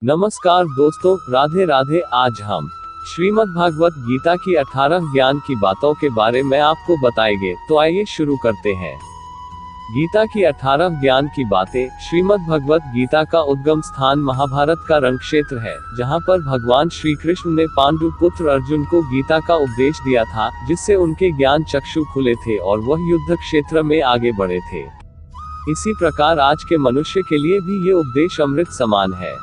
नमस्कार दोस्तों, राधे राधे। आज हम श्रीमद् भागवत गीता की 18 ज्ञान की बातों के बारे में आपको बताएंगे। तो आइए शुरू करते हैं। गीता की 18 ज्ञान की बातें। श्रीमद् भगवत गीता का उद्गम स्थान महाभारत का रण क्षेत्र है, जहां पर भगवान श्री कृष्ण ने पांडु पुत्र अर्जुन को गीता का उपदेश दिया था, जिससे उनके ज्ञान चक्षु खुले थे और वह युद्ध क्षेत्र में आगे बढ़े थे। इसी प्रकार आज के मनुष्य के लिए भी ये उपदेश अमृत समान है।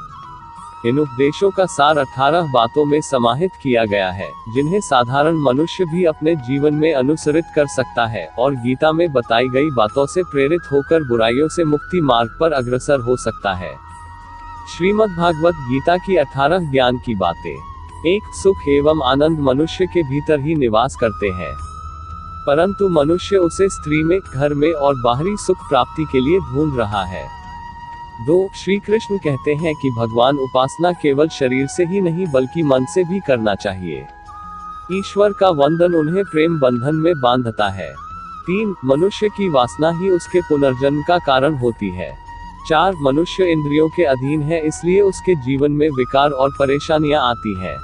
इन उपदेशों का सार 18 बातों में समाहित किया गया है, जिन्हें साधारण मनुष्य भी अपने जीवन में अनुसरित कर सकता है और गीता में बताई गई बातों से प्रेरित होकर बुराइयों से मुक्ति मार्ग पर अग्रसर हो सकता है। श्रीमद् भागवत गीता की 18 ज्ञान की बातें। 1. सुख एवं आनंद मनुष्य के भीतर ही निवास करते हैं, परंतु मनुष्य उसे स्त्री में, घर में और बाहरी सुख प्राप्ति के लिए ढूंढ रहा है। 2. श्री कृष्ण कहते हैं कि भगवान उपासना केवल शरीर से ही नहीं बल्कि मन से भी करना चाहिए। ईश्वर का वंदन उन्हें प्रेम बंधन में बांधता है। 3. मनुष्य की वासना ही उसके पुनर्जन्म का कारण होती है। 4. मनुष्य इंद्रियों के अधीन है, इसलिए उसके जीवन में विकार और परेशानियां आती है।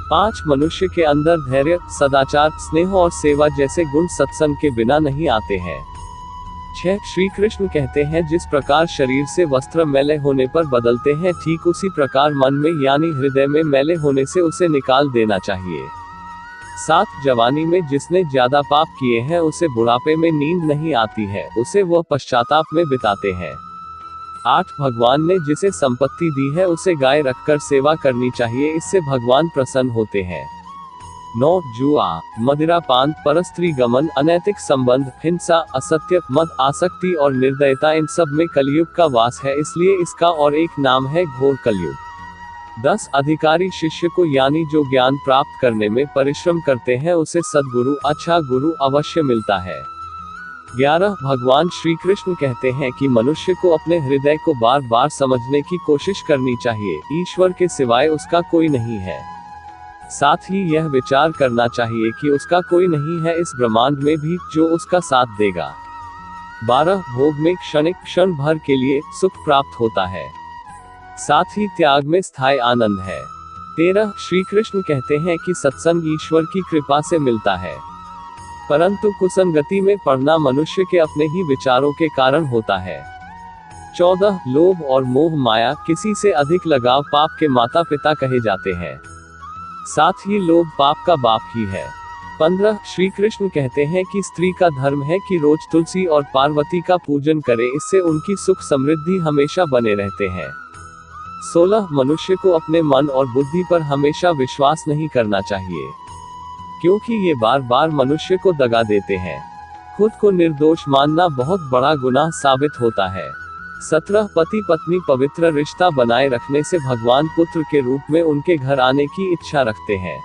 5. मनुष्य के अंदर धैर्य, सदाचार, स्नेह और सेवा जैसे गुण सत्संग के बिना नहीं आते हैं। 6. श्री कृष्ण कहते हैं, जिस प्रकार शरीर से वस्त्र मैले होने पर बदलते हैं, ठीक उसी प्रकार मन में यानी हृदय में मैले होने से उसे निकाल देना चाहिए। 7. जवानी में जिसने ज्यादा पाप किए हैं उसे बुढ़ापे में नींद नहीं आती है, उसे वह पश्चाताप में बिताते हैं। 8. भगवान ने जिसे संपत्ति दी है उसे गाय रखकर सेवा करनी चाहिए, इससे भगवान प्रसन्न होते हैं। 9. जुआ, मदिरा पान, परस्त्री गमन, अनैतिक संबंध, हिंसा, असत्य, मद, आसक्ति और निर्दयता इन सब में कलयुग का वास है, इसलिए इसका और एक नाम है घोर कलयुग। 10. अधिकारी शिष्य को यानी जो ज्ञान प्राप्त करने में परिश्रम करते हैं उसे सद्गुरु, अच्छा गुरु अवश्य मिलता है। 11. भगवान श्री कृष्ण कहते हैं कि मनुष्य को अपने हृदय को बार बार समझने की कोशिश करनी चाहिए, ईश्वर के सिवाय उसका कोई नहीं है। साथ ही यह विचार करना चाहिए कि उसका कोई नहीं है इस ब्रह्मांड में भी जो उसका साथ देगा। 12. भोग में क्षणिक क्षण भर के लिए सुख प्राप्त होता है, साथ ही त्याग में स्थायी आनंद है। 13. श्री कृष्ण कहते हैं कि सत्संग ईश्वर की कृपा से मिलता है, परंतु कुसंगति में पड़ना मनुष्य के अपने ही विचारों के कारण होता है। 14. लोभ और मोह माया, किसी से अधिक लगाव पाप के माता पिता कहे जाते हैं, साथ ही लोभ पाप का बाप ही है। 15. श्री कृष्ण कहते हैं कि स्त्री का धर्म है कि रोज तुलसी और पार्वती का पूजन करे, इससे उनकी सुख समृद्धि हमेशा बने रहते हैं। 16. मनुष्य को अपने मन और बुद्धि पर हमेशा विश्वास नहीं करना चाहिए, क्योंकि ये बार बार मनुष्य को दगा देते हैं। खुद को निर्दोष मानना बहुत बड़ा गुनाह साबित होता है। 17. पति पत्नी पवित्र रिश्ता बनाए रखने से भगवान पुत्र के रूप में उनके घर आने की इच्छा रखते हैं।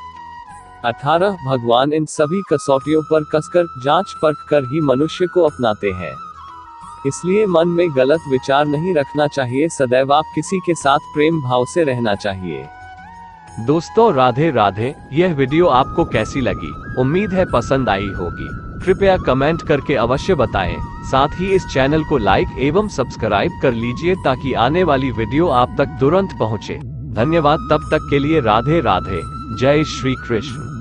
18. भगवान इन सभी कसौटियों पर कसकर जांच परख कर ही मनुष्य को अपनाते हैं, इसलिए मन में गलत विचार नहीं रखना चाहिए, सदैव आप किसी के साथ प्रेम भाव से रहना चाहिए। दोस्तों राधे राधे। यह वीडियो आपको कैसी लगी? उम्मीद है पसंद आई होगी। कृपया कमेंट करके अवश्य बताएं। साथ ही इस चैनल को लाइक एवं सब्सक्राइब कर लीजिए ताकि आने वाली वीडियो आप तक तुरंत पहुंचे। धन्यवाद। तब तक के लिए राधे राधे। जय श्री कृष्ण।